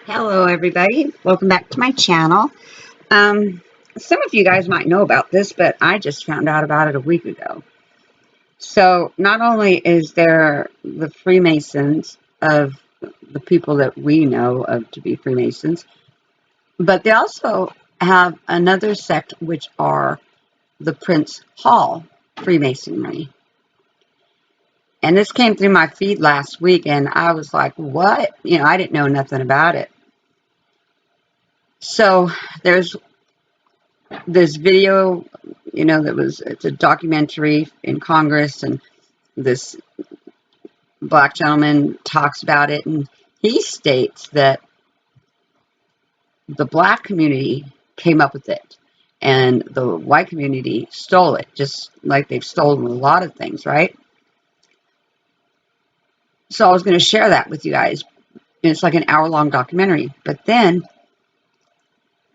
Hello, everybody. Welcome back to my channel. Some of you guys might know about this, but I just found out about it a week ago. So, not only is there the Freemasons of the people that we know of to be Freemasons, but they also have another sect, which are the Prince Hall Freemasonry. And this came through my feed last week, and I was like, what? I didn't know nothing about it. So, there's this video, it's a documentary in Congress, and this black gentleman talks about it, and he states that the black community came up with it, and the white community stole it, just like they've stolen a lot of things, right? So I was going to share that with you guys. It's like an hour-long documentary, but then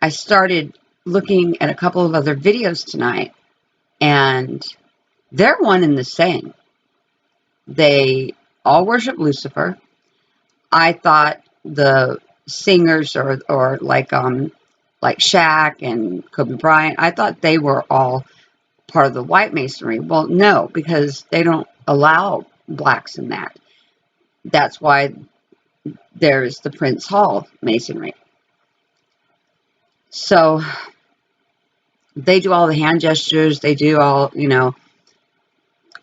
I started looking at a couple of other videos tonight, and they're one and the same. They all worship Lucifer. I thought the singers or like Shaq and Kobe Bryant, I thought they were all part of the white masonry. Well, no, because they don't allow blacks in that. That's why there's the Prince Hall masonry. So they do all the hand gestures, they do all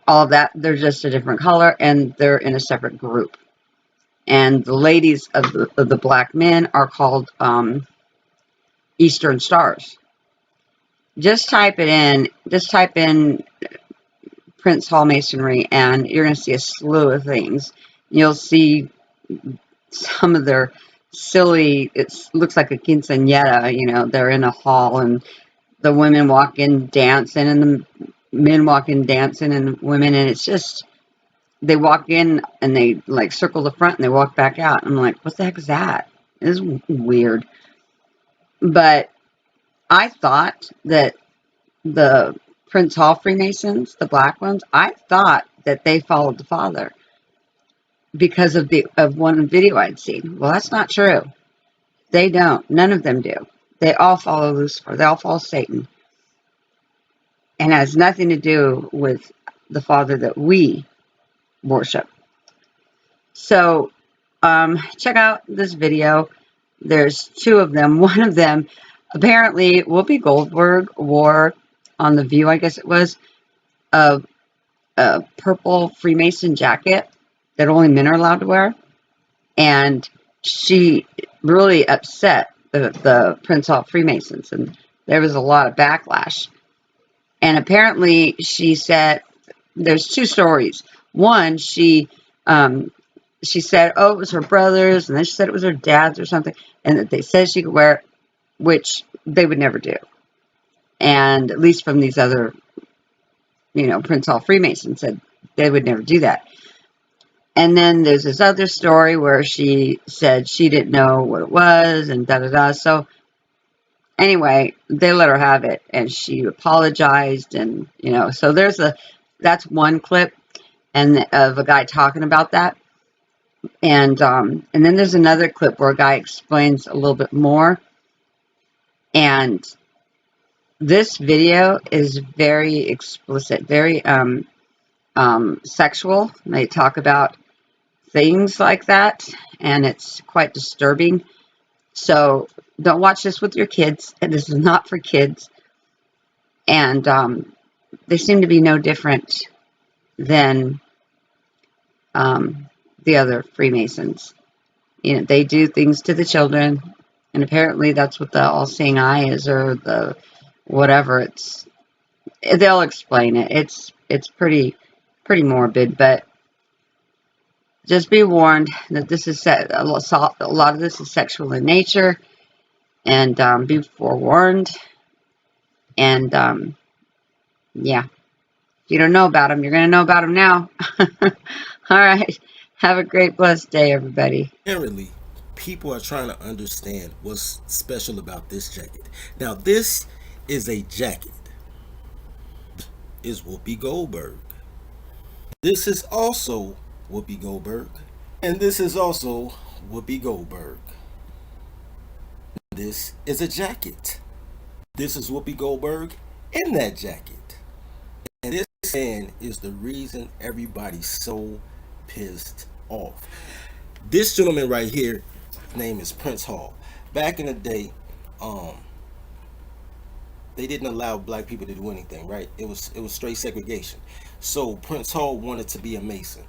of that. They're just a different color, and they're in a separate group. And the ladies of the black men are called Eastern Stars. Just type it in. Just type in Prince Hall Masonry, and you're going to see a slew of things. You'll see some of their silly. It looks like a quinceañera. They're in a hall, and the women walk in dancing, and the men walk in dancing, and women, and it's just. They walk in and they like circle the front and they walk back out. I'm like, what the heck is that? It's weird. But I thought that the Prince Hall Freemasons, the black ones, I thought that they followed the father because of one video I'd seen. Well, that's not true. They don't. None of them do. They all follow Lucifer. They all follow Satan. And it has nothing to do with the father that we worship. So check out this video. There's two of them. One of them, apparently, Whoopi Goldberg wore on The View, I guess it was, a purple Freemason jacket that only men are allowed to wear. And she really upset the Prince Hall Freemasons. And there was a lot of backlash. And apparently she said, there's two stories. One, she said, oh, it was her brother's, and then she said it was her dad's or something, and that they said she could wear it, which they would never do. And at least from these other, Prince Hall Freemasons said they would never do that. And then there's this other story where she said she didn't know what it was, and da-da-da. So anyway, they let her have it, and she apologized, and, so that's one clip and of a guy talking about that. And then there's another clip where a guy explains a little bit more. And this video is very explicit, very sexual. They talk about things like that, and it's quite disturbing. So don't watch this with your kids. This is not for kids. And they seem to be no different than the other Freemasons. They do things to the children, and apparently that's what the all-seeing eye is, or the whatever. They'll explain it. It's pretty morbid, but just be warned that this is a lot of this is sexual in nature, and be forewarned. And yeah, if you don't know about them, you're going to know about them now. All right. Have a great, blessed day, everybody. Apparently, people are trying to understand what's special about this jacket. Now, this is a jacket. Is Whoopi Goldberg. This is also Whoopi Goldberg. And this is also Whoopi Goldberg. This is a jacket. This is Whoopi Goldberg in that jacket. And this man is the reason everybody's so pissed off. This gentleman right here, his name is Prince Hall. Back in the day, um, they didn't allow black people to do anything, right? It was straight segregation. So Prince Hall wanted to be a Mason.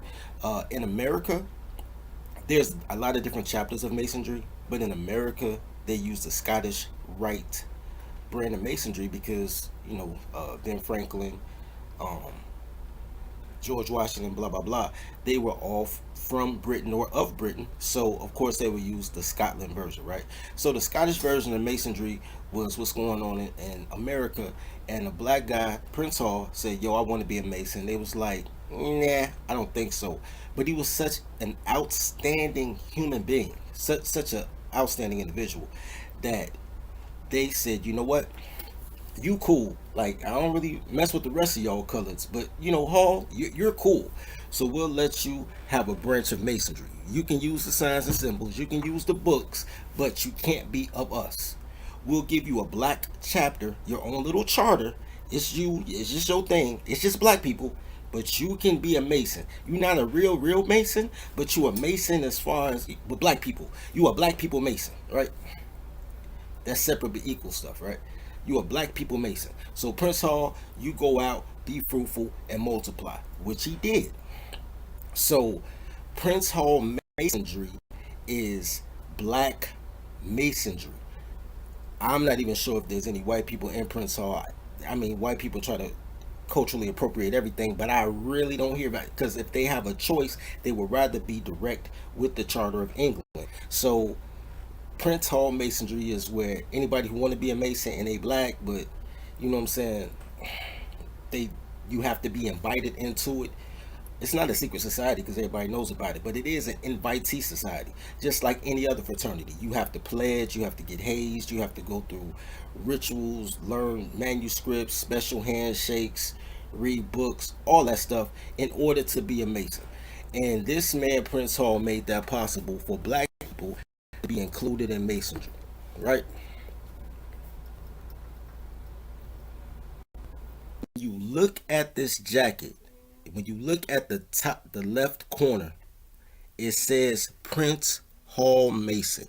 In America, there's a lot of different chapters of Masonry, but in America, they use the Scottish Rite brand of Masonry because Ben Franklin, um, George Washington, blah blah blah. They were all from Britain or of Britain, so of course they would use the Scotland version, right? So the Scottish version of Masonry was what's going on in America, and a black guy, Prince Hall, said, "Yo, I want to be a Mason." They was like, "Nah, I don't think so." But he was such an outstanding human being, such a outstanding individual, that they said, "You know what? You cool. Like, I don't really mess with the rest of y'all colors, but Hall, you're cool. So we'll let you have a branch of masonry. You can use the signs and symbols, you can use the books, but you can't be of us. We'll give you a black chapter, your own little charter. It's you, it's just your thing. It's just black people, but you can be a mason. You're not a real mason, but you a mason as far as with black people. You a black people mason, right? That's separate but equal stuff, right? You a black people mason. So Prince Hall, you go out, be fruitful, and multiply, which he did. So Prince Hall masonry is black masonry. I'm not even sure if there's any white people in Prince Hall. I mean, white people try to culturally appropriate everything, but I really don't hear about it because if they have a choice, they would rather be direct with the Charter of England. So Prince Hall masonry is where anybody who want to be a mason and they black, but you know what I'm saying, they you have to be invited into it. It's not a secret society because everybody knows about it, but it is an invitee society, just like any other fraternity. You have to pledge, you have to get hazed, you have to go through rituals, learn manuscripts, special handshakes, read books, all that stuff in order to be a mason. And this man Prince Hall made that possible for black people to be included in masonry, right? You look at this jacket, when you look at the top, the left corner, it says Prince Hall Mason.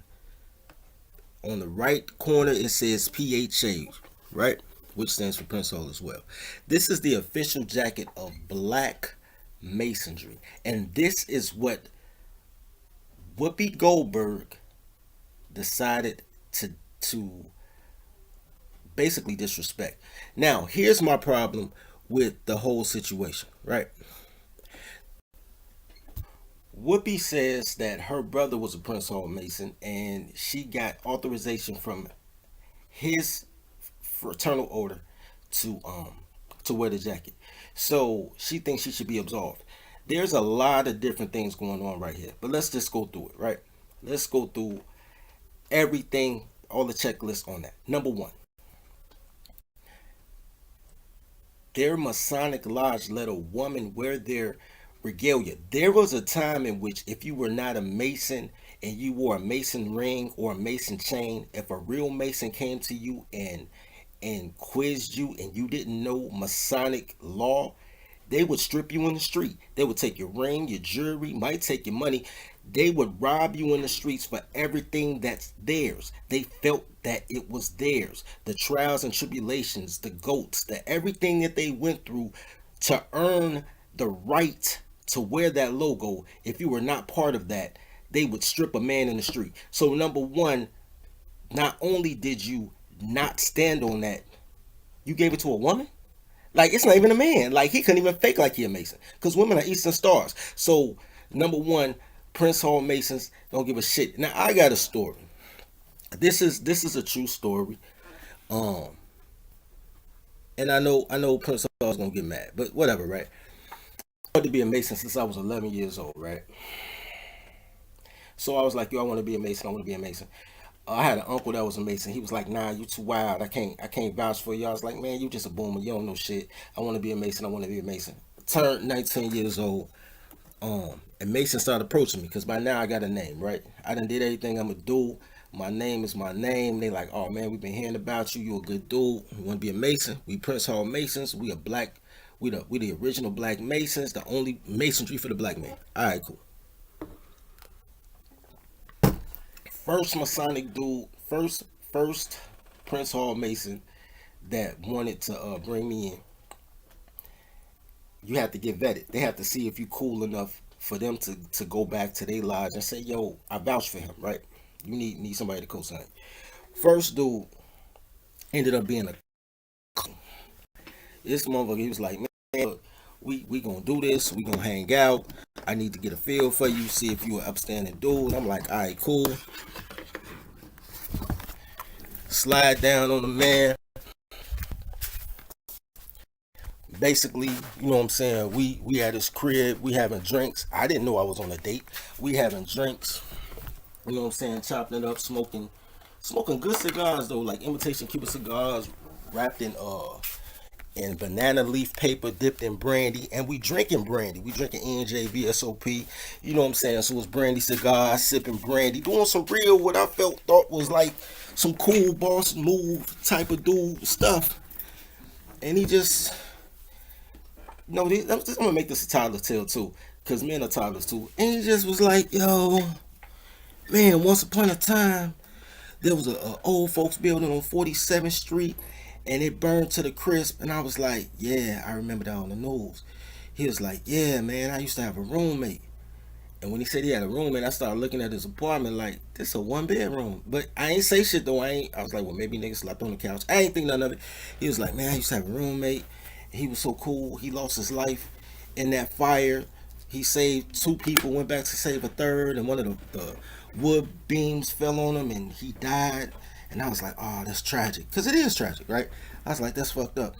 On the right corner, it says PHA, right? Which stands for Prince Hall as well. This is the official jacket of black masonry. And this is what Whoopi Goldberg decided to basically disrespect. Now, here's my problem with the whole situation, right? Whoopi says that her brother was a Prince Hall Mason and she got authorization from his fraternal order to wear the jacket. So she thinks she should be absolved. There's a lot of different things going on right here, but let's just go through it, right? Let's go through everything, all the checklists on that. Number one, their Masonic lodge let a woman wear their regalia. There was a time in which if you were not a Mason and you wore a Mason ring or a Mason chain, if a real Mason came to you and quizzed you and you didn't know Masonic law, they would strip you in the street. They would take your ring, your jewelry, might take your money. They would rob you in the streets for everything that's theirs. They felt that it was theirs. The trials and tribulations, the goats, the everything that they went through to earn the right to wear that logo. If you were not part of that, they would strip a man in the street. So number one, not only did you not stand on that, you gave it to a woman. Like, it's not even a man. Like, he couldn't even fake like he a Mason because women are Eastern Stars. So number one, Prince Hall Masons don't give a shit. Now I got a story. This is a true story. Um, and I know Prince Hall is gonna get mad, but whatever, right? I wanted to be a Mason since I was 11 years old, right? So I was like, yo, I want to be a Mason. I want to be a Mason. I had an uncle that was a Mason. He was like, nah, you too wild. I can't vouch for you. I was like, man, you just a boomer. You don't know shit. I want to be a Mason. I want to be a Mason. Turned 19 years old. And Mason started approaching me because by now I got a name, right? I done did everything I'm gonna do. My name is my name. They like, oh man, we've been hearing about you. You a good dude. You want to be a Mason? We Prince Hall Masons. We a black. We the original black Masons. The only masonry for the black man. All right, cool. First Masonic dude. First Prince Hall Mason that wanted to bring me in. You have to get vetted. They have to see if you cool enough for them to go back to their lodge and say, yo, I vouch for him, right? You need somebody to co-sign. First dude ended up being a this motherfucker. He was like, man, look, we gonna do this. We gonna hang out. I need to get a feel for you, see if you an upstanding dude. I'm like, all right, cool. Slide down on the man. Basically, you know what I'm saying? We at his crib, we having drinks. I didn't know I was on a date. We having drinks, you know what I'm saying, chopping it up, smoking good cigars though, like imitation Cuban cigars wrapped in banana leaf paper dipped in brandy, and we drinking brandy. We drinking NJ VSOP, you know what I'm saying? So it's brandy cigars, sipping brandy, doing some real what I thought was like some cool boss move type of dude stuff. And he just no, I'm gonna make this a toddler tale too, cause men are toddlers too. And he just was like, "Yo, man, once upon a time, there was a old folks building on 47th Street, and it burned to the crisp." And I was like, "Yeah, I remember that on the news." He was like, "Yeah, man, I used to have a roommate." And when he said he had a roommate, I started looking at his apartment like, this a one bedroom. But I ain't say shit though. I was like, well, maybe niggas slept on the couch. I ain't think none of it. He was like, man, I used to have a roommate. He was so cool. He lost his life in that fire. He saved two people, went back to save a third, and one of the wood beams fell on him and he died. And I was like, oh, that's tragic. Because it is tragic, right? I was like, that's fucked up.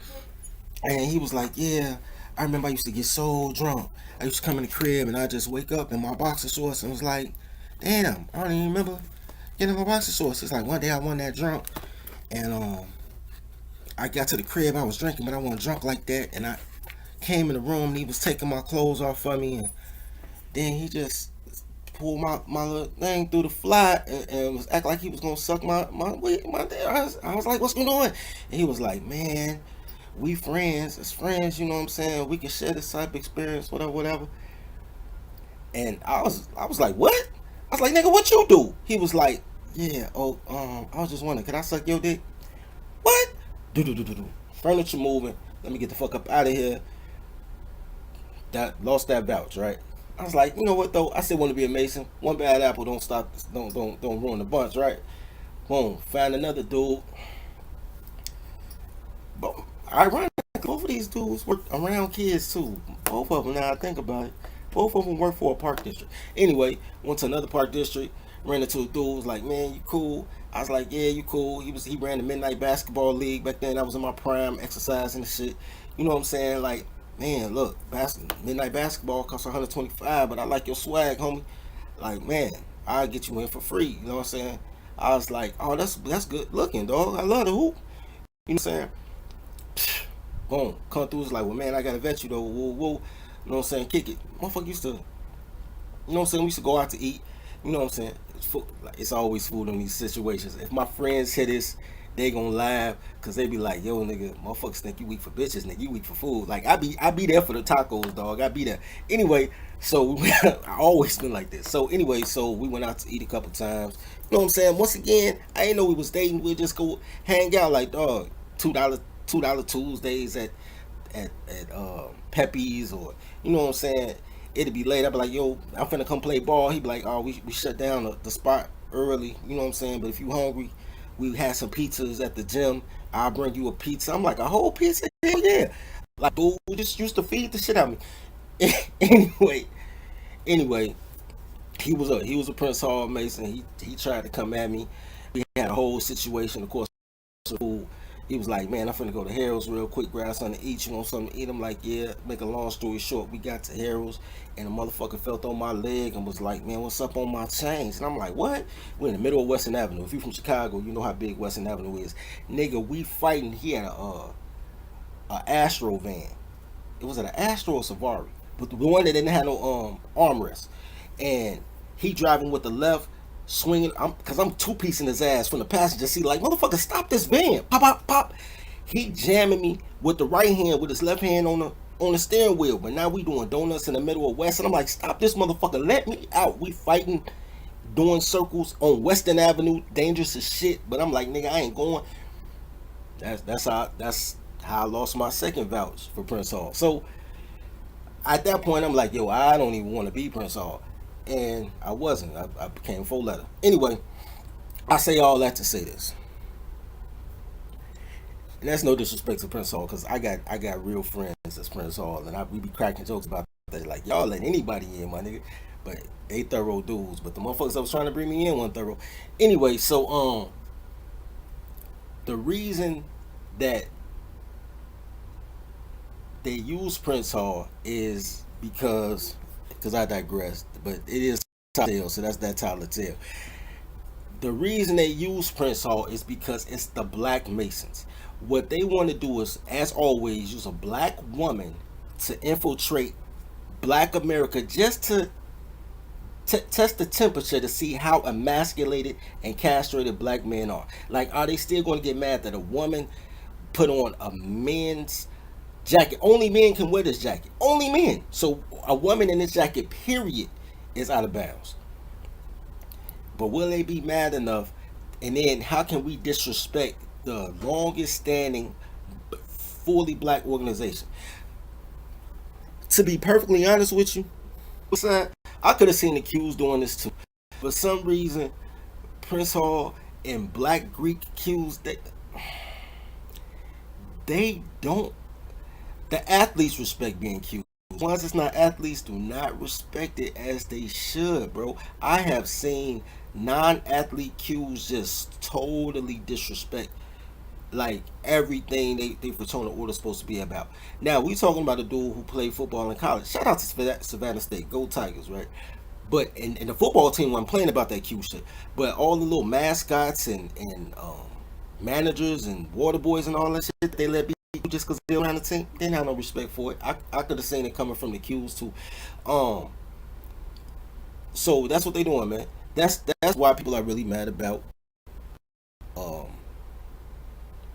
And he was like, yeah, I remember I used to get so drunk. I used to come in the crib and I just wake up in my boxer shorts and was like, damn, I don't even remember getting my boxer shorts. It's like one day I wasn't that drunk and I got to the crib, I was drinking, but I wasn't drunk like that. And I came in the room and he was taking my clothes off for me. And then he just pulled my little thing through the fly and was acting like he was going to suck my dick. I was like, what's going on? And he was like, man, we friends, as friends, you know what I'm saying? We can share this type of experience, whatever, whatever. And I was like, what? I was like, nigga, what you do? He was like, yeah, oh, I was just wondering, could I suck your dick? What? Do do do do do. Furniture moving. Let me get the fuck up out of here. That lost that vouch, right? I was like, you know what though? I still want to be a Mason. One bad apple don't stop, don't ruin the bunch, right? Boom. Find another dude. But ironic, both of these dudes work around kids too. Both of them. Now I think about it, both of them work for a park district. Anyway, went to another park district. Ran into a dude. Was like, man, you cool? I was like, yeah, you cool. He ran the midnight basketball league back then. I was in my prime, exercising and shit. You know what I'm saying? Like, man, look, midnight basketball costs 125, but I like your swag, homie. Like, man, I'll get you in for free. You know what I'm saying? I was like, oh, that's good looking, dog. I love the hoop. You know what I'm saying? Boom. Come through. It's like, well, man, I gotta vet you though. Whoa, whoa. You know what I'm saying? Kick it. Motherfucker used to, you know what I'm saying? We used to go out to eat. You know what I'm saying? It's always food in these situations. If my friends hear this, they gonna laugh because they be like, yo, nigga, motherfuckers think you weak for bitches, nigga. You weak for food. Like, I be there for the tacos, dog. I be there. Anyway, so I always been like this. So anyway, so we went out to eat a couple times. You know what I'm saying? Once again, I didn't know we was dating. We'd just go hang out like, dog, $2 Tuesdays at Pepe's, or you know what I'm saying. It'd be late. I'd be like, yo, I'm finna come play ball. He'd be like, oh, we shut down the spot early. You know what I'm saying. But if you hungry, we had some pizzas at the gym. I'll bring you a pizza. I'm like, a whole pizza? Hell yeah. Like, dude, we just used to feed the shit out of me. anyway, anyway, he was a Prince Hall Mason. He tried to come at me. We had a whole situation, of course. So he was like, man, I'm finna go to Harold's real quick, grab something to eat. You want something to eat? I'm like, yeah. Make a long story short, we got to Harold's, and the motherfucker felt on my leg and was like, man, what's up on my chains? And I'm like, what? We're in the middle of Western Avenue. If you're from Chicago, you know how big Western Avenue is. Nigga, we fighting. He had a Astro van. It was an Astro or but the one that didn't have no armrest. And he driving with the left, swinging. Because I'm two-piecing his ass from the passenger seat. Like, motherfucker, stop this van. Pop, pop, pop. He jamming me with the right hand, with his left hand on the steering wheel. But now we doing donuts in the middle of West. And I'm like, stop this motherfucker. Let me out. We fighting, doing circles on Western Avenue. Dangerous as shit. But I'm like, nigga, I ain't going. That's how I lost my second vouch for Prince Hall. So at that point, I'm like, yo, I don't even want to be Prince Hall. And I wasn't. I became full letter. Anyway, I say all that to say this. And that's no disrespect to Prince Hall, because I got real friends that's Prince Hall, and we be cracking jokes about that. Like, y'all let anybody in, my nigga. But they thorough dudes. But the motherfuckers that was trying to bring me in weren't thorough. Anyway, so the reason that they use Prince Hall is because I digressed, but it is tale, so that's that Tyler tale. The reason they use Prince Hall is because it's the Black Masons. What they want to do is, as always, use a black woman to infiltrate Black America, just to test the temperature to see how emasculated and castrated black men are. Like, are they still going to get mad that a woman put on a men's jacket? Only men can wear this jacket. Only men. So a woman in this jacket, period, is out of bounds. But will they be mad enough? And then how can we disrespect the longest standing fully black organization? To be perfectly honest with you, I could have seen the Qs doing this too. For some reason, Prince Hall and Black Greek Qs, they don't. The athletes respect being Qs. Once it's not athletes, do not respect it as they should, bro. I have seen non-athlete Qs just totally disrespect like everything they fraternal order is supposed to be about. Now we talking about a dude who played football in college. Shout out to Savannah State, go Tigers, right? But and the football team wasn't playing about that Q shit. But all the little mascots and managers and water boys and all that shit they let be just because they're on the team, they didn't have no respect for it. I could have seen it coming from the Qs too. Um, so that's what they doing, man. That's why people are really mad about um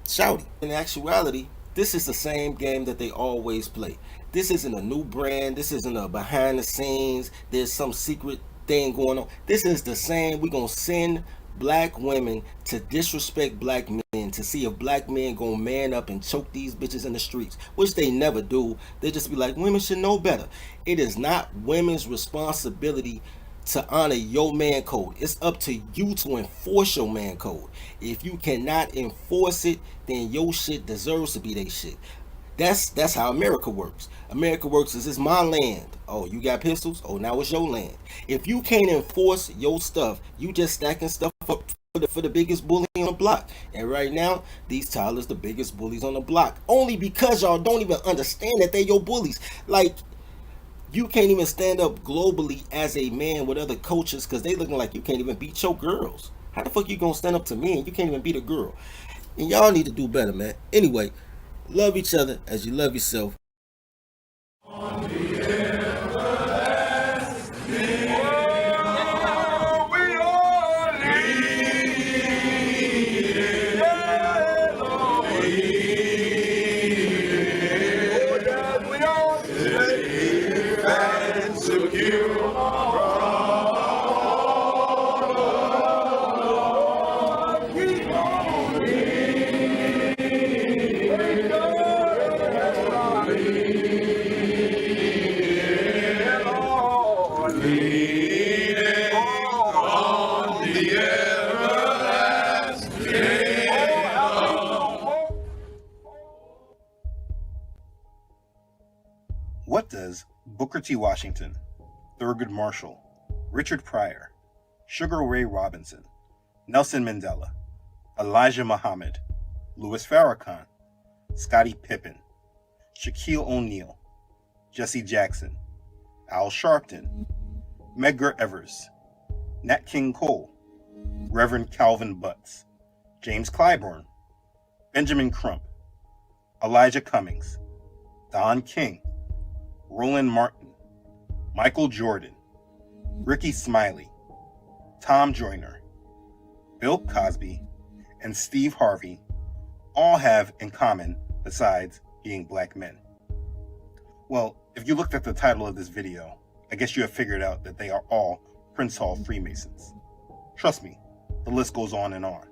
shouting. In actuality, this is the same game that they always play. This isn't a new brand. This isn't a behind the scenes. There's some secret thing going on. This is the same. We're going to send black women to disrespect black men to see if black men gonna man up and choke these bitches in the streets, which they never do. They just be like, women should know better. It is not women's responsibility to honor your man code. It's up to you to enforce your man code. If you cannot enforce it, then your shit deserves to be their shit. That's how America works. America works as it's my land. Oh, you got pistols? Oh, now it's your land. If you can't enforce your stuff, you just stacking stuff up for the biggest bully on the block. And right now, these Tyler's the biggest bullies on the block. Only because y'all don't even understand that they're your bullies. Like, you can't even stand up globally as a man with other coaches because they looking like you can't even beat your girls. How the fuck you gonna stand up to me and you can't even beat a girl? And y'all need to do better, man. Anyway, love each other as you love yourself. What does Booker T. Washington, Thurgood Marshall, Richard Pryor, Sugar Ray Robinson, Nelson Mandela, Elijah Muhammad, Louis Farrakhan, Scottie Pippen, Shaquille O'Neal, Jesse Jackson, Al Sharpton, Medgar Evers, Nat King Cole, Reverend Calvin Butts, James Clyburn, Benjamin Crump, Elijah Cummings, Don King, Roland Martin, Michael Jordan, Ricky Smiley, Tom Joyner, Bill Cosby, and Steve Harvey all have in common besides being black men? Well, if you looked at the title of this video, I guess you have figured out that they are all Prince Hall Freemasons. Trust me, the list goes on and on.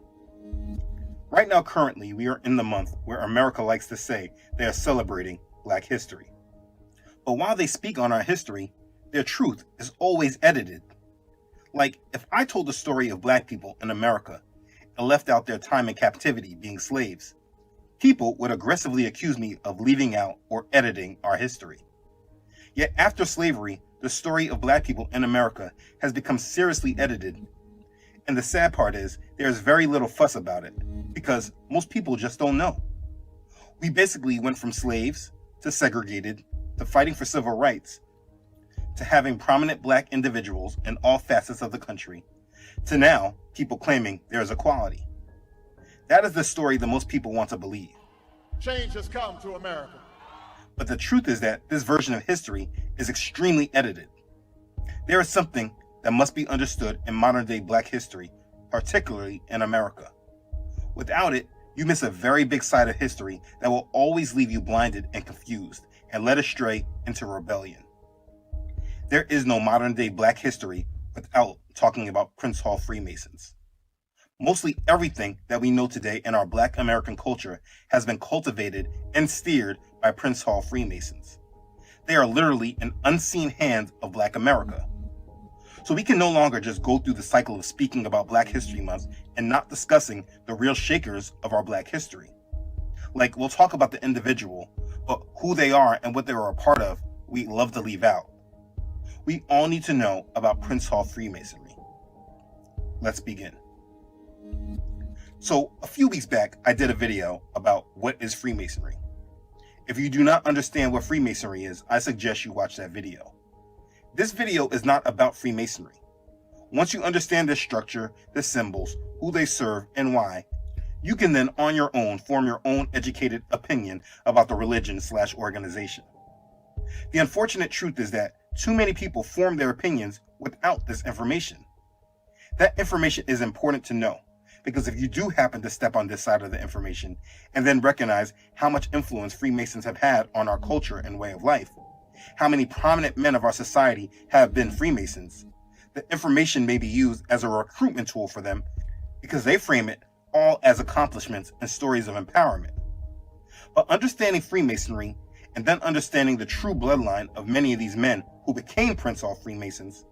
Right now, currently, we are in the month where America likes to say they are celebrating Black history. But while they speak on our history, their truth is always edited. Like, if I told the story of Black people in America and left out their time in captivity being slaves, people would aggressively accuse me of leaving out or editing our history. Yet after slavery, the story of Black people in America has become seriously edited. And the sad part is, there is very little fuss about it, because most people just don't know. We basically went from slaves, to segregated, to fighting for civil rights, to having prominent Black individuals in all facets of the country, to now people claiming there is equality. That is the story that most people want to believe. Change has come to America. But the truth is that this version of history is extremely edited. There is something that must be understood in modern day Black history, particularly in America. Without it, you miss a very big side of history that will always leave you blinded and confused and led astray into rebellion. There is no modern day Black history without talking about Prince Hall Freemasons. Mostly everything that we know today in our Black American culture has been cultivated and steered by Prince Hall Freemasons. They are literally an unseen hand of Black America. So we can no longer just go through the cycle of speaking about Black History Month and not discussing the real shakers of our Black history. Like, we'll talk about the individual, but who they are and what they were a part of, we love to leave out. We all need to know about Prince Hall Freemasonry. Let's begin. So, a few weeks back, I did a video about what is Freemasonry. If you do not understand what Freemasonry is, I suggest you watch that video. This video is not about Freemasonry. Once you understand their structure, the symbols, who they serve, and why, you can then on your own form your own educated opinion about the religion/organization. The unfortunate truth is that too many people form their opinions without this information. That information is important to know, because if you do happen to step on this side of the information and then recognize how much influence Freemasons have had on our culture and way of life, how many prominent men of our society have been Freemasons, the information may be used as a recruitment tool for them because they frame it all as accomplishments and stories of empowerment. But understanding Freemasonry and then understanding the true bloodline of many of these men who became Prince Hall Freemasons,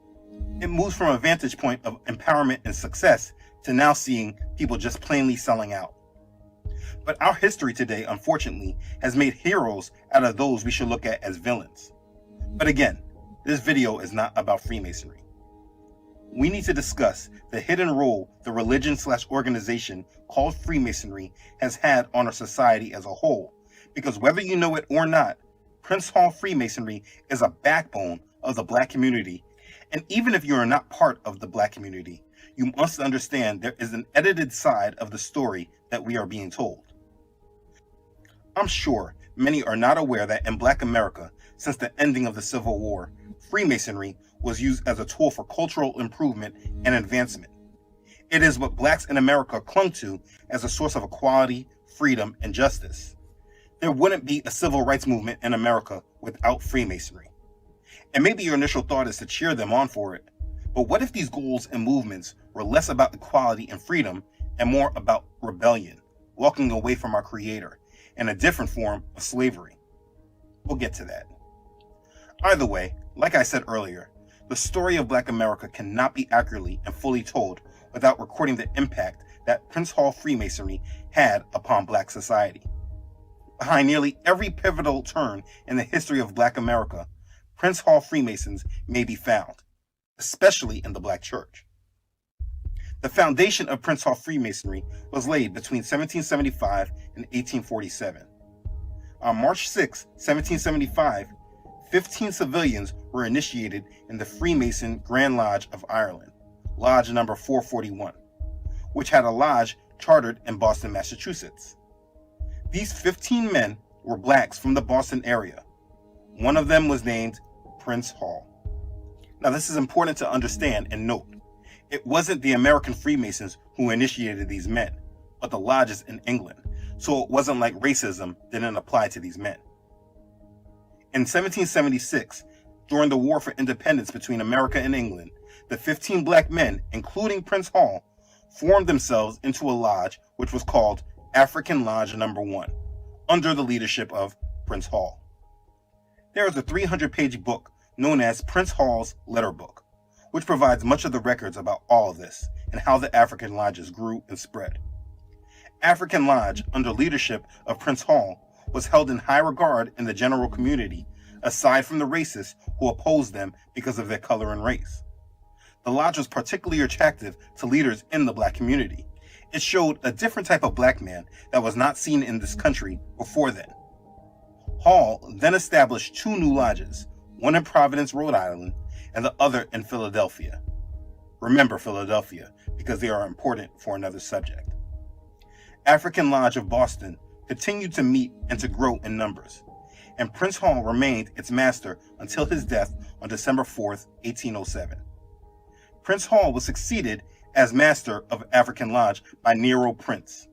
it moves from a vantage point of empowerment and success to now seeing people just plainly selling out. But our history today, unfortunately, has made heroes out of those we should look at as villains. But again, this video is not about Freemasonry. We need to discuss the hidden role the religion/organization called Freemasonry has had on our society as a whole, because whether you know it or not, Prince Hall Freemasonry is a backbone of the Black community. And even if you are not part of the Black community, you must understand there is an edited side of the story that we are being told. I'm sure many are not aware that in Black America, since the ending of the Civil War, Freemasonry was used as a tool for cultural improvement and advancement. It is what Blacks in America clung to as a source of equality, freedom, and justice. There wouldn't be a civil rights movement in America without Freemasonry. And maybe your initial thought is to cheer them on for it. But what if these goals and movements were less about equality and freedom and more about rebellion, walking away from our Creator, and a different form of slavery? We'll get to that. Either way, like I said earlier, the story of Black America cannot be accurately and fully told without recording the impact that Prince Hall Freemasonry had upon Black society. Behind nearly every pivotal turn in the history of Black America, Prince Hall Freemasons may be found, especially in the Black church. The foundation of Prince Hall Freemasonry was laid between 1775 and 1847. On March 6, 1775, 15 civilians were initiated in the Freemason Grand Lodge of Ireland, Lodge number 441, which had a lodge chartered in Boston, Massachusetts. These 15 men were Blacks from the Boston area. One of them was named Prince Hall. Now, this is important to understand and note. It wasn't the American Freemasons who initiated these men, but the lodges in England, so it wasn't like racism didn't apply to these men. In 1776, during the War for Independence between America and England, the 15 black men, including Prince Hall, formed themselves into a lodge which was called African Lodge No. 1, under the leadership of Prince Hall. There is a 300-page book known as Prince Hall's Letter Book, which provides much of the records about all of this and how the African lodges grew and spread. African Lodge, under leadership of Prince Hall, was held in high regard in the general community, aside from the racists who opposed them because of their color and race. The lodge was particularly attractive to leaders in the black community. It showed a different type of black man that was not seen in this country before then. Hall then established 2 new lodges, one in Providence, Rhode Island, and the other in Philadelphia. Remember Philadelphia, because they are important for another subject. African Lodge of Boston continued to meet and to grow in numbers, and Prince Hall remained its master until his death on December 4th, 1807. Prince Hall was succeeded as master of African Lodge by Nero Prince.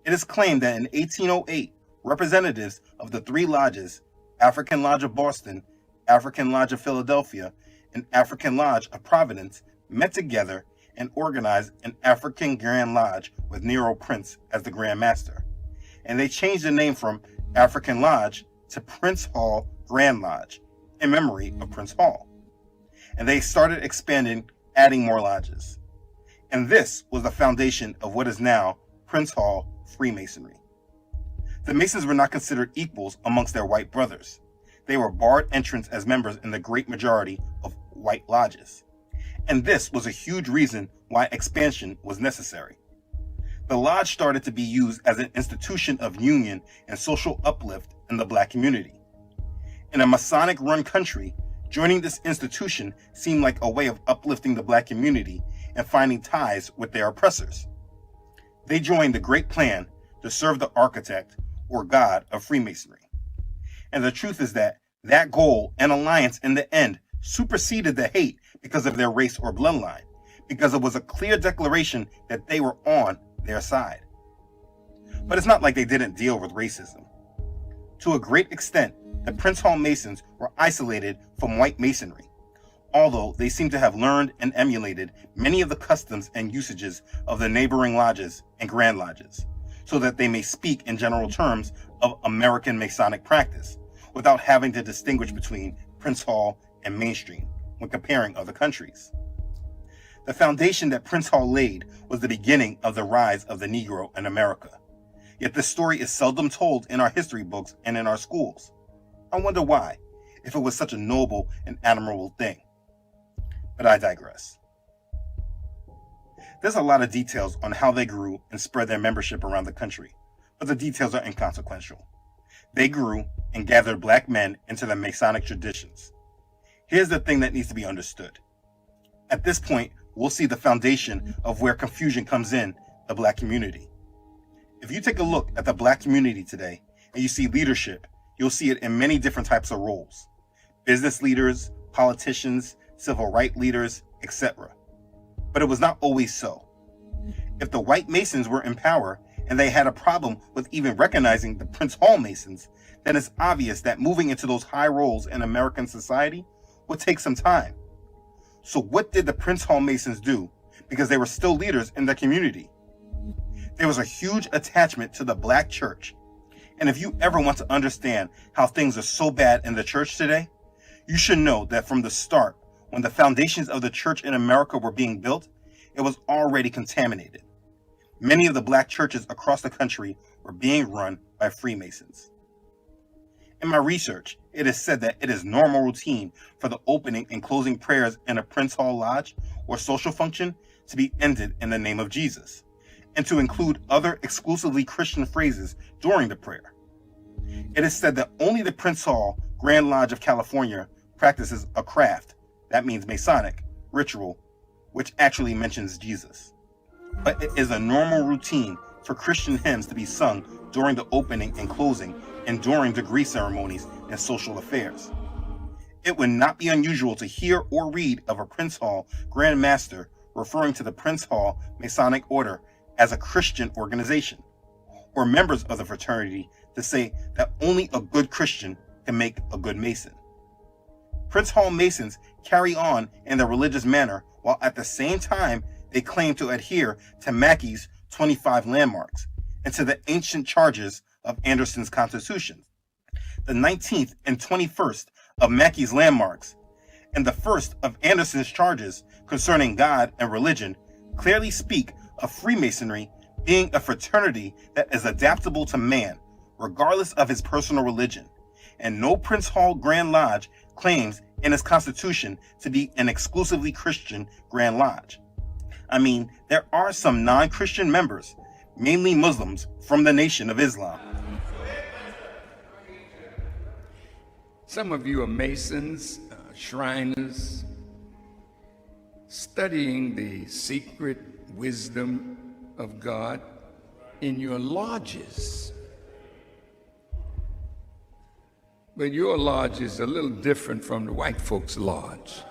It is claimed that in 1808, representatives of the 3 lodges, African Lodge of Boston, African Lodge of Philadelphia, and African Lodge of Providence, met together and organized an African Grand Lodge with Nero Prince as the Grand Master. And they changed the name from African Lodge to Prince Hall Grand Lodge in memory of Prince Hall. And they started expanding, adding more lodges. And this was the foundation of what is now Prince Hall Freemasonry. The Masons were not considered equals amongst their white brothers. They were barred entrance as members in the great majority of white lodges. And this was a huge reason why expansion was necessary. The lodge started to be used as an institution of union and social uplift in the black community. In a Masonic-run country, joining this institution seemed like a way of uplifting the black community and finding ties with their oppressors. They joined the great plan to serve the architect or God of Freemasonry. And the truth is that that goal and alliance in the end superseded the hate because of their race or bloodline, because it was a clear declaration that they were on their side. But it's not like they didn't deal with racism. To a great extent, the Prince Hall Masons were isolated from white masonry, although they seem to have learned and emulated many of the customs and usages of the neighboring lodges and grand lodges, so that they may speak in general terms of American Masonic practice, without having to distinguish between Prince Hall and mainstream when comparing other countries. The foundation that Prince Hall laid was the beginning of the rise of the Negro in America. Yet this story is seldom told in our history books and in our schools. I wonder why, if it was such a noble and admirable thing. But I digress. There's a lot of details on how they grew and spread their membership around the country, but the details are inconsequential. They grew and gathered black men into the Masonic traditions. Here's the thing that needs to be understood. At this point, we'll see the foundation of where confusion comes in the black community. If you take a look at the black community today and you see leadership, you'll see it in many different types of roles. Business leaders, politicians, civil rights leaders, etc. But it was not always so. If the white Masons were in power and they had a problem with even recognizing the Prince Hall Masons, then it's obvious that moving into those high roles in American society would take some time. So what did the Prince Hall Masons do? Because they were still leaders in their community. There was a huge attachment to the black church. And if you ever want to understand how things are so bad in the church today, you should know that from the start, when the foundations of the church in America were being built, it was already contaminated. Many of the black churches across the country were being run by Freemasons. In my research, it is said that it is normal routine for the opening and closing prayers in a Prince Hall Lodge or social function to be ended in the name of Jesus, and to include other exclusively Christian phrases during the prayer. It is said that only the Prince Hall Grand Lodge of California practices a craft, that means Masonic, ritual, which actually mentions Jesus. But it is a normal routine for Christian hymns to be sung during the opening and closing and during degree ceremonies and social affairs. It would not be unusual to hear or read of a Prince Hall Grand Master referring to the Prince Hall Masonic Order as a Christian organization, or members of the fraternity to say that only a good Christian can make a good Mason. Prince Hall Masons carry on in their religious manner while at the same time they claim to adhere to Mackey's 25 landmarks and to the ancient charges of Anderson's Constitution. The 19th and 21st of Mackey's landmarks and the first of Anderson's charges concerning God and religion clearly speak of Freemasonry being a fraternity that is adaptable to man, regardless of his personal religion, and no Prince Hall Grand Lodge claims in its constitution to be an exclusively Christian Grand Lodge. I mean, there are some non-Christian members, mainly Muslims, from the Nation of Islam. Some of you are Masons, Shriners, studying the secret wisdom of God in your lodges. But your lodge is a little different from the white folks' lodge.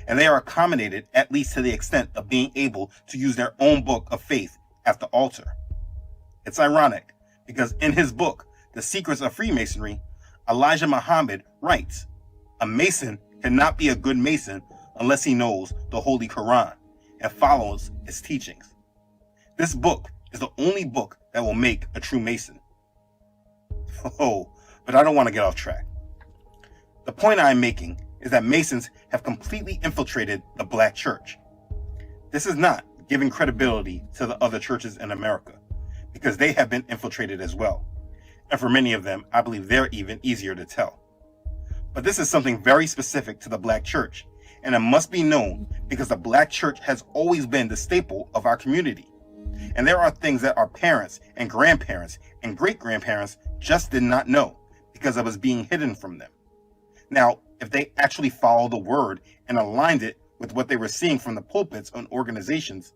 And they are accommodated at least to the extent of being able to use their own book of faith at the altar. It's ironic because in his book, The Secrets of Freemasonry, Elijah Muhammad writes, "A Mason cannot be a good Mason unless he knows the Holy Quran and follows its teachings. This book is the only book that will make a true Mason." Oh, but I don't want to get off track. The point I am making is that Masons have completely infiltrated the Black church. This is not giving credibility to the other churches in America, because they have been infiltrated as well. And for many of them, I believe they're even easier to tell. But this is something very specific to the Black church, and it must be known because the Black church has always been the staple of our community. And there are things that our parents and grandparents and great-grandparents just did not know because it was being hidden from them. Now, if they actually followed the word and aligned it with what they were seeing from the pulpits and organizations,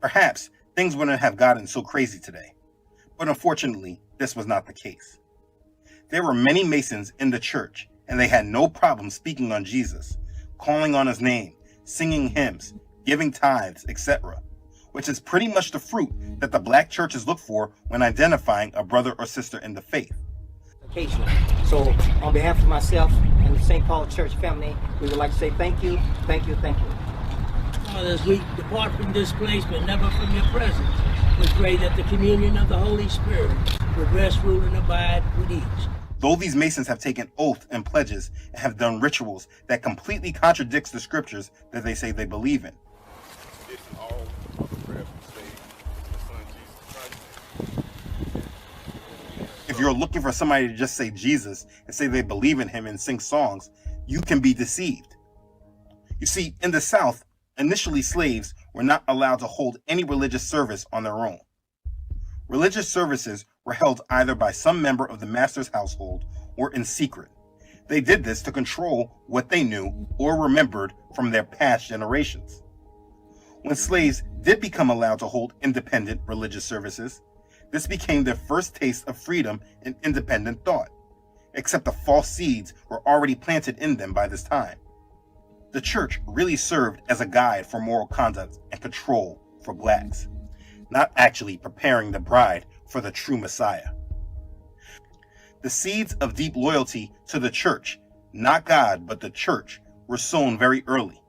perhaps things wouldn't have gotten so crazy today. But unfortunately, this was not the case. There were many Masons in the church, and they had no problem speaking on Jesus, calling on his name, singing hymns, giving tithes, etc., which is pretty much the fruit that the Black churches look for when identifying a brother or sister in the faith. So on behalf of myself and the St. Paul Church family, we would like to say thank you, thank you, thank you. Father, as we depart from this place, but never from your presence, we pray that the communion of the Holy Spirit would rest, rule, and abide with each. Though these Masons have taken oaths and pledges and have done rituals that completely contradicts the scriptures that they say they believe in. If you're looking for somebody to just say Jesus and say they believe in him and sing songs, you can be deceived. You see, in the South, initially slaves were not allowed to hold any religious service on their own. Religious services were held either by some member of the master's household or in secret. They did this to control what they knew or remembered from their past generations. When slaves did become allowed to hold independent religious services, this became their first taste of freedom and independent thought, except the false seeds were already planted in them by this time. The church really served as a guide for moral conduct and control for Blacks, not actually preparing the bride for the true Messiah. The seeds of deep loyalty to the church, not God, but the church, were sown very early.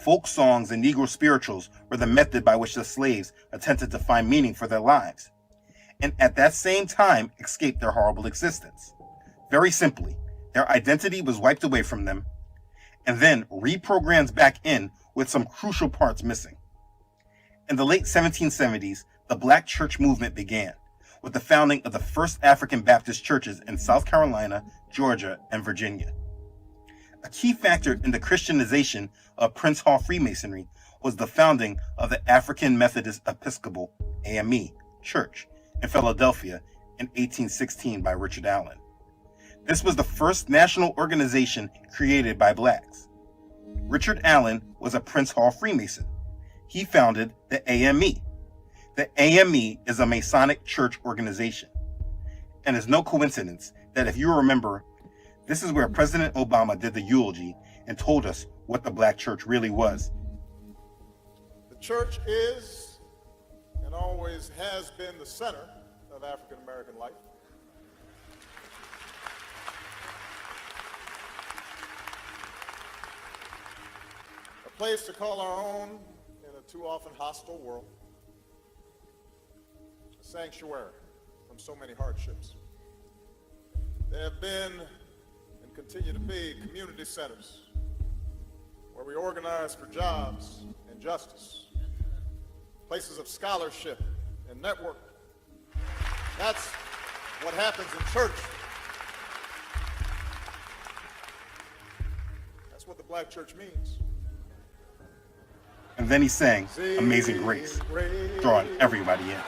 Folk songs and Negro spirituals were the method by which the slaves attempted to find meaning for their lives, and at that same time escape their horrible existence. Very simply, their identity was wiped away from them, and then reprogrammed back in with some crucial parts missing. In the late 1770s, the Black church movement began, with the founding of the first African Baptist churches in South Carolina, Georgia, and Virginia. A key factor in the Christianization of Prince Hall Freemasonry was the founding of the African Methodist Episcopal, AME, Church in Philadelphia in 1816 by Richard Allen. This was the first national organization created by Blacks. Richard Allen was a Prince Hall Freemason. He founded the AME. The AME is a Masonic church organization. And it's no coincidence that if you remember, this is where President Obama did the eulogy and told us what the Black church really was. church is and always has been the center of African American life. A place to call our own in a too often hostile world. A sanctuary from so many hardships. There have been and continue to be community centers where we organize for jobs and justice, places of scholarship and network. That's what happens in church. That's what the black church means. And then he sang Amazing Grace, drawing everybody in.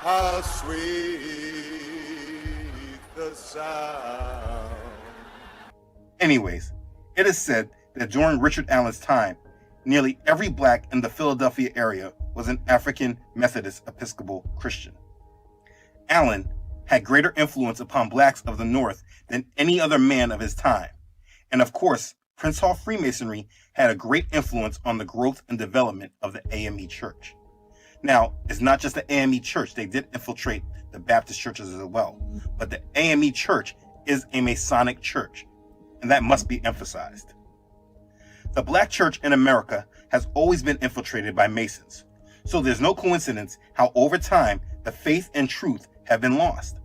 How sweet the sound. Anyways, it is said that during Richard Allen's time, nearly every black in the Philadelphia area was an African Methodist Episcopal Christian. Allen had greater influence upon blacks of the North than any other man of his time. And of course, Prince Hall Freemasonry had a great influence on the growth and development of the AME Church. Now, it's not just the AME Church. They did infiltrate the Baptist churches as well. But the AME Church is a Masonic church, and that must be emphasized. The black church in America has always been infiltrated by Masons, so there's no coincidence how over time the faith and truth have been lost.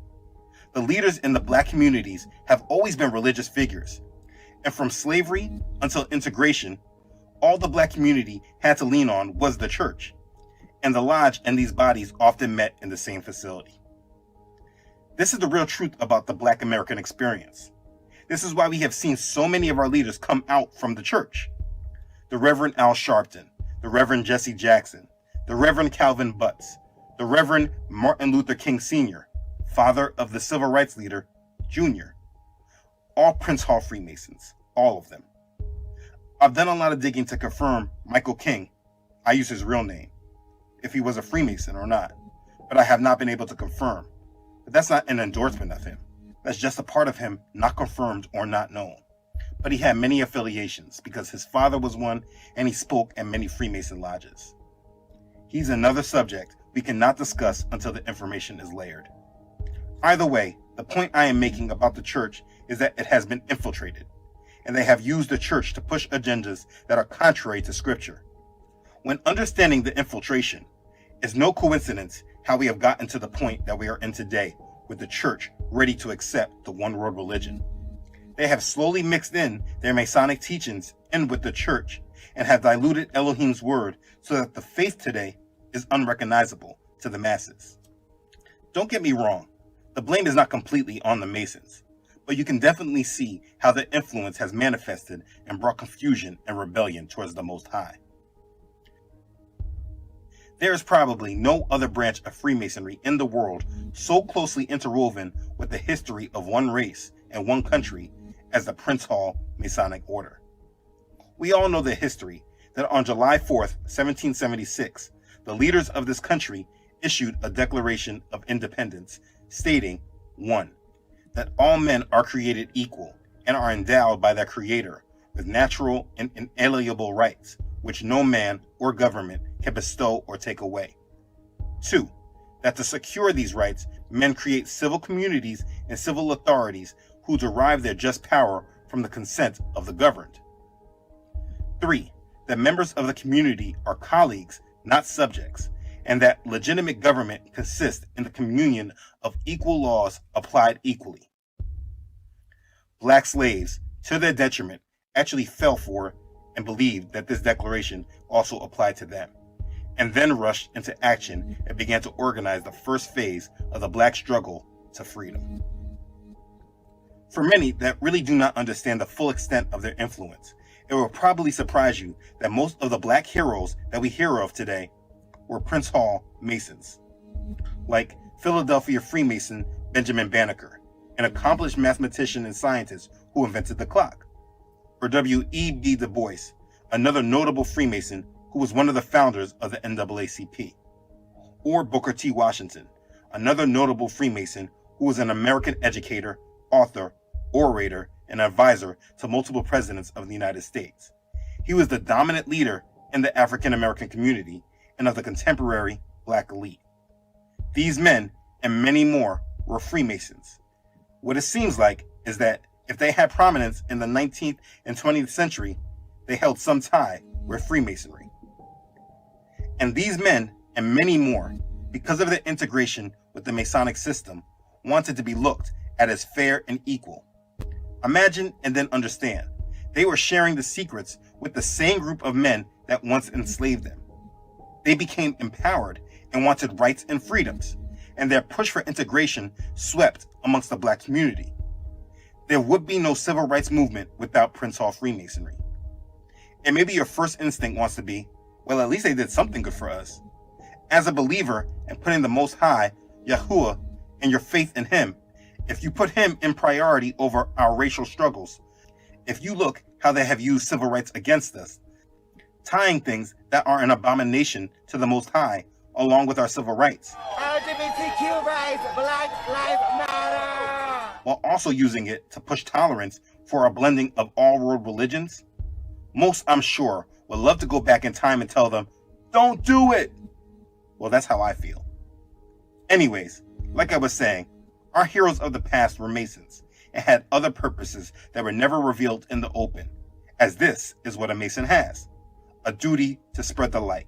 The leaders in the black communities have always been religious figures, and from slavery until integration, all the black community had to lean on was the church, and the lodge and these bodies often met in the same facility. This is the real truth about the black American experience. This is why we have seen so many of our leaders come out from the church. The Reverend Al Sharpton, the Reverend Jesse Jackson, the Reverend Calvin Butts, the Reverend Martin Luther King Sr., father of the civil rights leader, Jr., all Prince Hall Freemasons, all of them. I've done a lot of digging to confirm Michael King, I use his real name, if he was a Freemason or not, but I have not been able to confirm. But that's not an endorsement of him. That's just a part of him not confirmed or not known. But he had many affiliations because his father was one and he spoke at many Freemason lodges. He's another subject we cannot discuss until the information is layered. Either way, the point I am making about the church is that it has been infiltrated, and they have used the church to push agendas that are contrary to Scripture. When understanding the infiltration, it's no coincidence how we have gotten to the point that we are in today with the church ready to accept the one world religion. They have slowly mixed in their Masonic teachings in with the church and have diluted Elohim's word so that the faith today is unrecognizable to the masses. Don't get me wrong, the blame is not completely on the Masons, but you can definitely see how their influence has manifested and brought confusion and rebellion towards the Most High. There is probably no other branch of Freemasonry in the world so closely interwoven with the history of one race and one country as the Prince Hall Masonic Order. We all know the history that on July 4th, 1776, the leaders of this country issued a Declaration of Independence stating, 1. That all men are created equal and are endowed by their Creator with natural and inalienable rights, which no man or government can bestow or take away. 2. That to secure these rights, men create civil communities and civil authorities who derive their just power from the consent of the governed. 3. That members of the community are colleagues, not subjects, and that legitimate government consists in the communion of equal laws applied equally. Black slaves, to their detriment, actually fell for and believed that this declaration also applied to them, and then rushed into action and began to organize the first phase of the black struggle to freedom. For many that really do not understand the full extent of their influence, it will probably surprise you that most of the black heroes that we hear of today were Prince Hall Masons, like Philadelphia Freemason Benjamin Banneker, an accomplished mathematician and scientist who invented the clock, or W.E.B. Du Bois, another notable Freemason who was one of the founders of the NAACP, or Booker T. Washington, another notable Freemason who was an American educator, author, orator, and advisor to multiple presidents of the United States. He was the dominant leader in the African American community and of the contemporary black elite. These men, and many more, were Freemasons. What it seems like is that if they had prominence in the 19th and 20th century, they held some tie with Freemasonry. And these men, and many more, because of their integration with the Masonic system, wanted to be looked at as fair and equal. Imagine and then understand, they were sharing the secrets with the same group of men that once enslaved them. They became empowered and wanted rights and freedoms, and their push for integration swept amongst the black community. There would be no civil rights movement without Prince Hall Freemasonry. And maybe your first instinct wants to be, well, at least they did something good for us. As a believer and putting the Most High, Yahuwah, and your faith in Him, if you put Him in priority over our racial struggles, if you look how they have used civil rights against us, tying things that are an abomination to the Most High along with our civil rights, LGBTQ rights, Black Lives Matter, while also using it to push tolerance for a blending of all world religions, most, I'm sure, would love to go back in time and tell them, don't do it. Well, that's how I feel. Anyways, like I was saying, our heroes of the past were Masons and had other purposes that were never revealed in the open, as this is what a Mason has, a duty to spread the light.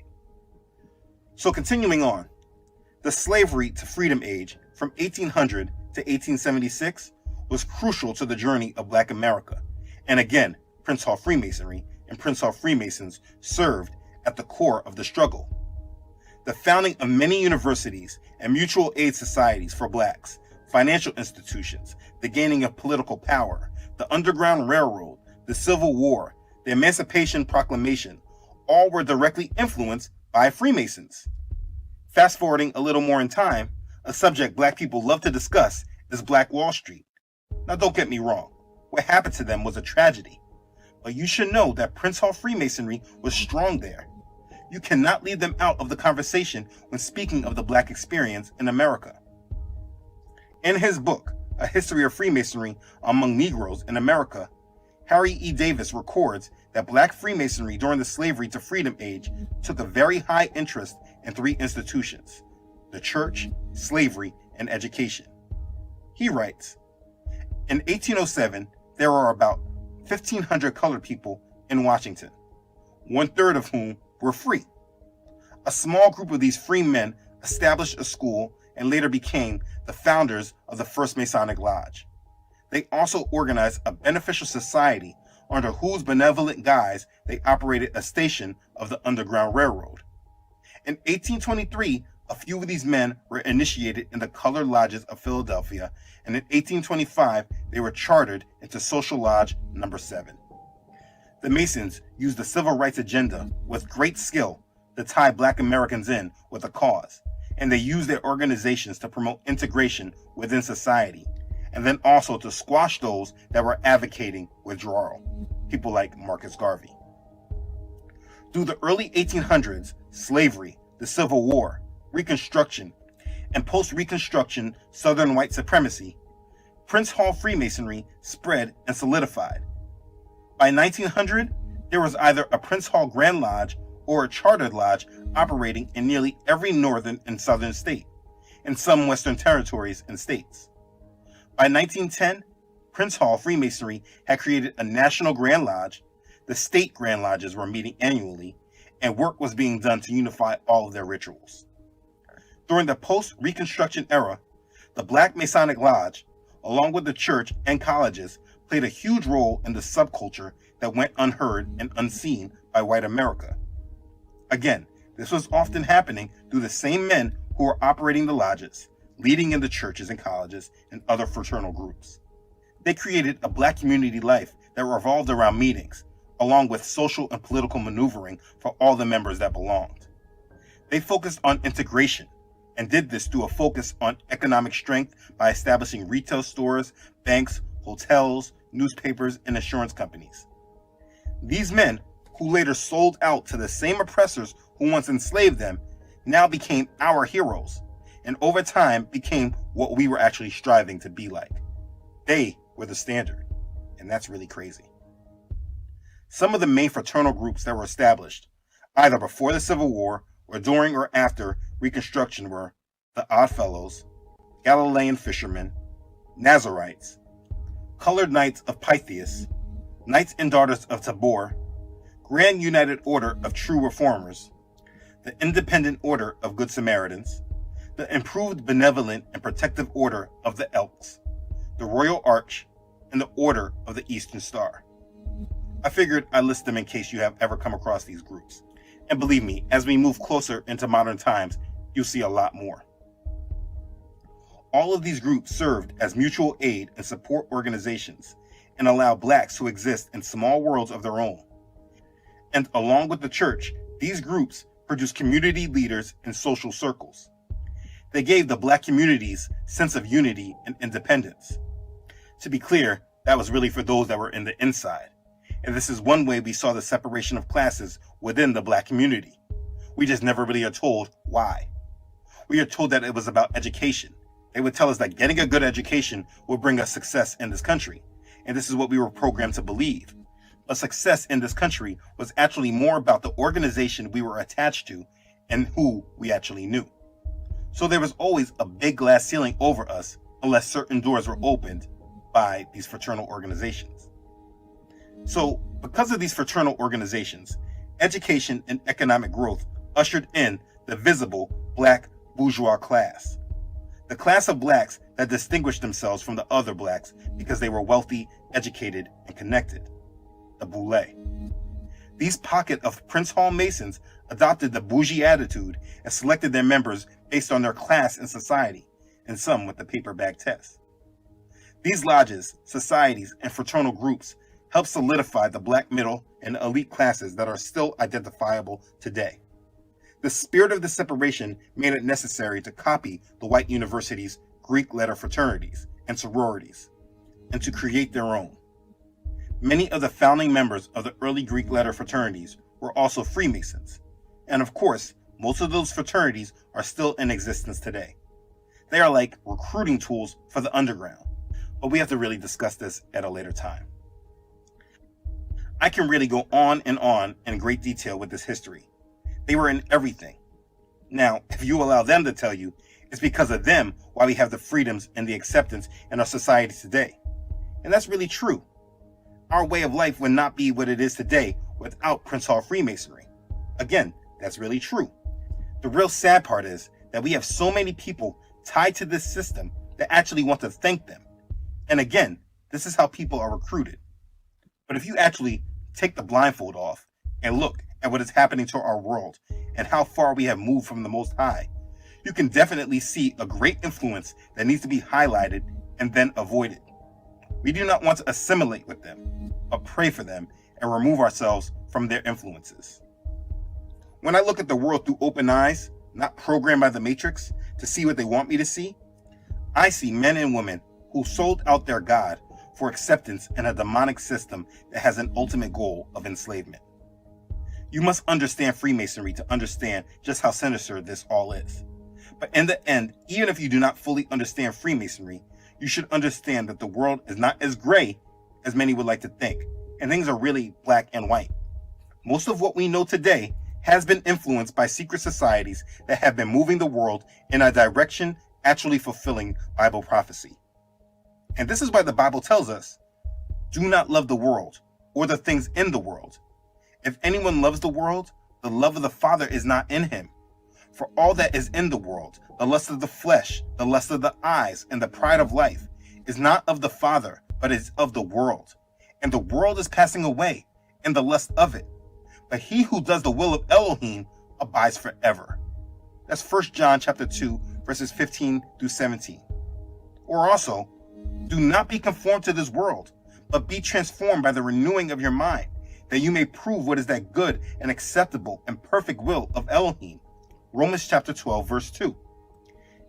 So continuing on, the slavery to freedom age from 1800 to 1876 was crucial to the journey of Black America, and again, Prince Hall Freemasonry and Prince Hall Freemasons served at the core of the struggle. The founding of many universities and mutual aid societies for blacks, financial institutions, the gaining of political power, the Underground Railroad, the Civil War, the Emancipation Proclamation, all were directly influenced by Freemasons. Fast forwarding a little more in time, a subject black people love to discuss is Black Wall Street. Now don't get me wrong, what happened to them was a tragedy. But you should know that Prince Hall Freemasonry was strong there. You cannot leave them out of the conversation when speaking of the black experience in America. In his book, A History of Freemasonry Among Negroes in America, Harry E. Davis records that black Freemasonry during the slavery to freedom age took a very high interest in three institutions: the church, slavery, and education. He writes, in 1807, there were about 1,500 colored people in Washington, 1/3 of whom were free. A small group of these free men established a school and later became the founders of the first Masonic Lodge. They also organized a beneficial society under whose benevolent guise they operated a station of the Underground Railroad. In 1823, a few of these men were initiated in the Colored Lodges of Philadelphia, and in 1825, they were chartered into Social Lodge Number 7. The Masons used the civil rights agenda with great skill to tie black Americans in with a cause, and they used their organizations to promote integration within society, and then also to squash those that were advocating withdrawal, people like Marcus Garvey. Through the early 1800s, slavery, the Civil War, Reconstruction, and post-Reconstruction Southern white supremacy, Prince Hall Freemasonry spread and solidified. By 1900, there was either a Prince Hall Grand Lodge or a chartered lodge operating in nearly every northern and southern state, and some western territories and states. By 1910, Prince Hall Freemasonry had created a national Grand Lodge, the state Grand Lodges were meeting annually, and work was being done to unify all of their rituals. During the post-Reconstruction era, the Black Masonic Lodge, along with the church and colleges, played a huge role in the subculture that went unheard and unseen by white America. Again, this was often happening through the same men who were operating the lodges, leading in the churches and colleges, and other fraternal groups. They created a black community life that revolved around meetings, along with social and political maneuvering for all the members that belonged. They focused on integration, and did this through a focus on economic strength by establishing retail stores, banks, hotels, newspapers, and insurance companies. These men, who later sold out to the same oppressors who once enslaved them, now became our heroes, and over time became what we were actually striving to be like. They were the standard, and that's really crazy. Some of the main fraternal groups that were established: either before the Civil War or during or after Reconstruction, were the Oddfellows, Galilean Fishermen, Nazarites, Colored Knights of Pythias, Knights and Daughters of Tabor, Grand United Order of True Reformers, the Independent Order of Good Samaritans, the Improved Benevolent and Protective Order of the Elks, the Royal Arch, and the Order of the Eastern Star. I figured I'd list them in case you have ever come across these groups. And believe me, as we move closer into modern times, you'll see a lot more. All of these groups served as mutual aid and support organizations and allowed blacks to exist in small worlds of their own. And along with the church, these groups produced community leaders and social circles. They gave the black communities sense of unity and independence. To be clear, that was really for those that were in the inside. And this is one way we saw the separation of classes within the black community. We just never really are told why. We are told that it was about education. They would tell us that getting a good education would bring us success in this country. And this is what we were programmed to believe. But success in this country was actually more about the organization we were attached to and who we actually knew. So there was always a big glass ceiling over us unless certain doors were opened by these fraternal organizations. So because of these fraternal organizations, education and economic growth ushered in the visible black bourgeois class. The class of blacks that distinguished themselves from the other blacks because they were wealthy, educated, and connected. The boule. These pocket of Prince Hall Masons adopted the bougie attitude and selected their members based on their class in society, and some with the paper bag test. These lodges, societies, and fraternal groups helped solidify the black middle and elite classes that are still identifiable today. The spirit of the separation made it necessary to copy the white universities' Greek letter fraternities and sororities, and to create their own. Many of the founding members of the early Greek letter fraternities were also Freemasons, and of course, most of those fraternities are still in existence today. They are like recruiting tools for the underground, but we have to really discuss this at a later time. I can really go on in great detail with this history. They were in everything. Now, if you allow them to tell you, it's because of them why we have the freedoms and the acceptance in our society today. And that's really true. Our way of life would not be what it is today without Prince Hall Freemasonry. Again, that's really true. The real sad part is that we have so many people tied to this system that actually want to thank them. And again, this is how people are recruited. But if you actually take the blindfold off and look at what is happening to our world and how far we have moved from the Most High, you can definitely see a great influence that needs to be highlighted and then avoided. We do not want to assimilate with them, but pray for them and remove ourselves from their influences. When I look at the world through open eyes, not programmed by the Matrix to see what they want me to see, I see men and women who sold out their God for acceptance in a demonic system that has an ultimate goal of enslavement. You must understand Freemasonry to understand just how sinister this all is. But in the end, even if you do not fully understand Freemasonry, you should understand that the world is not as gray as many would like to think, and things are really black and white. Most of what we know today has been influenced by secret societies that have been moving the world in a direction actually fulfilling Bible prophecy. And this is why the Bible tells us, do not love the world or the things in the world. If anyone loves the world, the love of the Father is not in him. For all that is in the world, the lust of the flesh, the lust of the eyes, and the pride of life, is not of the Father, but is of the world. And the world is passing away, and the lust of it. But he who does the will of Elohim abides forever. That's 1 John chapter 2, verses 15 through 17. Or also, do not be conformed to this world, but be transformed by the renewing of your mind, that you may prove what is that good and acceptable and perfect will of Elohim. Romans chapter 12, verse 2.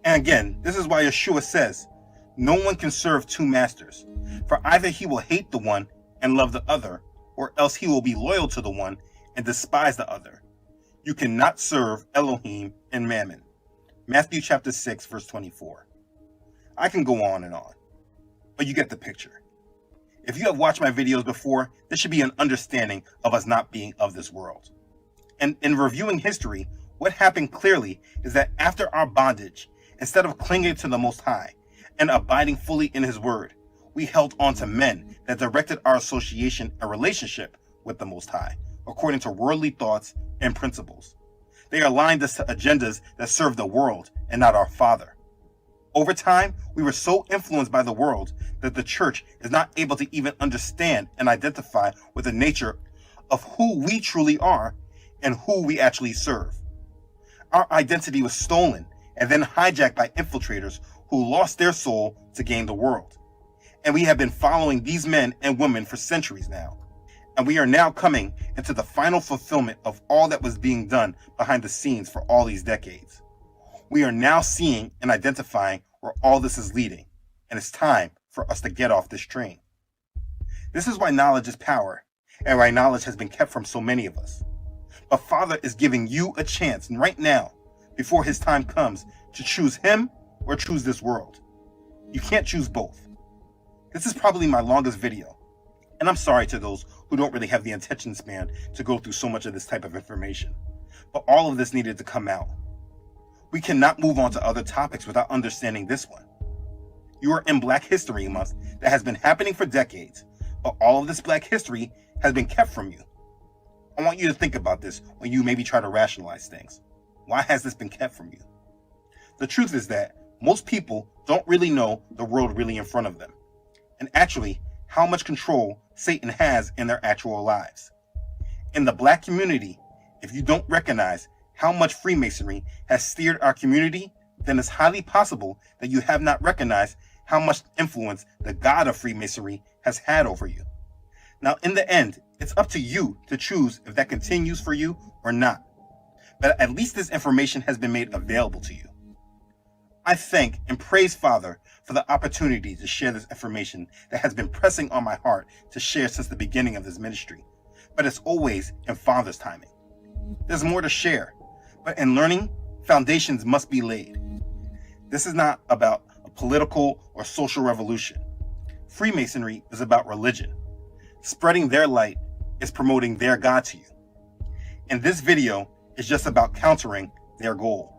And again, this is why Yeshua says, no one can serve two masters, for either he will hate the one and love the other, or else he will be loyal to the one and despise the other. You cannot serve Elohim and Mammon. Matthew chapter 6, verse 24. I can go on, but you get the picture. If you have watched my videos before, there should be an understanding of us not being of this world. And in reviewing history, what happened clearly is that after our bondage, instead of clinging to the Most High and abiding fully in His Word, we held on to men that directed our association and relationship with the Most High, according to worldly thoughts and principles. They aligned us to agendas that serve the world and not our Father. Over time, we were so influenced by the world that the church is not able to even understand and identify with the nature of who we truly are and who we actually serve. Our identity was stolen and then hijacked by infiltrators who lost their soul to gain the world. And we have been following these men and women for centuries now. And we are now coming into the final fulfillment of all that was being done behind the scenes for all these decades. We are now seeing and identifying where all this is leading, and it's time for us to get off this train. This is why knowledge is power, and why knowledge has been kept from so many of us. But Father is giving you a chance right now, before His time comes, to choose Him or choose this world. You can't choose both. This is probably my longest video, and I'm sorry to those who don't really have the attention span to go through so much of this type of information. But all of this needed to come out. We cannot move on to other topics without understanding this one. You are in Black History Month that has been happening for decades, but all of this Black history has been kept from you. I want you to think about this when you maybe try to rationalize things. Why has this been kept from you? The truth is that most people don't really know the world really in front of them, and actually how much control Satan has in their actual lives. In the Black community, if you don't recognize how much Freemasonry has steered our community, then it's highly possible that you have not recognized how much influence the God of Freemasonry has had over you. Now, in the end, it's up to you to choose if that continues for you or not. But at least this information has been made available to you. I thank and praise Father for the opportunity to share this information that has been pressing on my heart to share since the beginning of this ministry. But it's always in Father's timing. There's more to share, but in learning, foundations must be laid. This is not about a political or social revolution. Freemasonry is about religion. Spreading their light is promoting their God to you. And this video is just about countering their goal,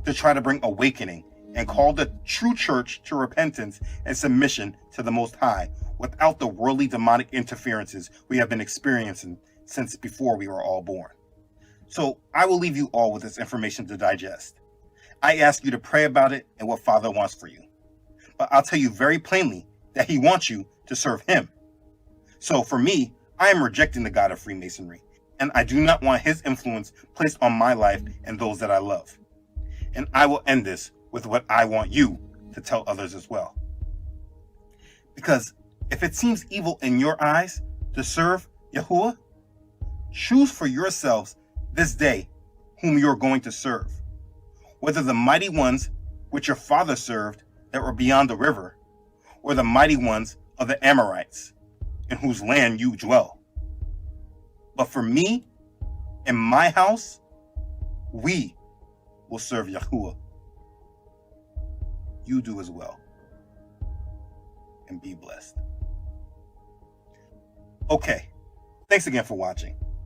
to try to bring awakening and call the true church to repentance and submission to the Most High without the worldly demonic interferences we have been experiencing since before we were all born. So I will leave you all with this information to digest. I ask you to pray about it and what Father wants for you. But I'll tell you very plainly that He wants you to serve Him. So for me, I am rejecting the God of Freemasonry, and I do not want His influence placed on my life and those that I love. And I will end this with what I want you to tell others as well. Because if it seems evil in your eyes to serve Yahuwah, choose for yourselves this day whom you are going to serve, whether the mighty ones which your father served that were beyond the river, or the mighty ones of the Amorites in whose land you dwell. But for me and my house, we will serve Yahuwah. You do as well, and be blessed. Okay, thanks again for watching.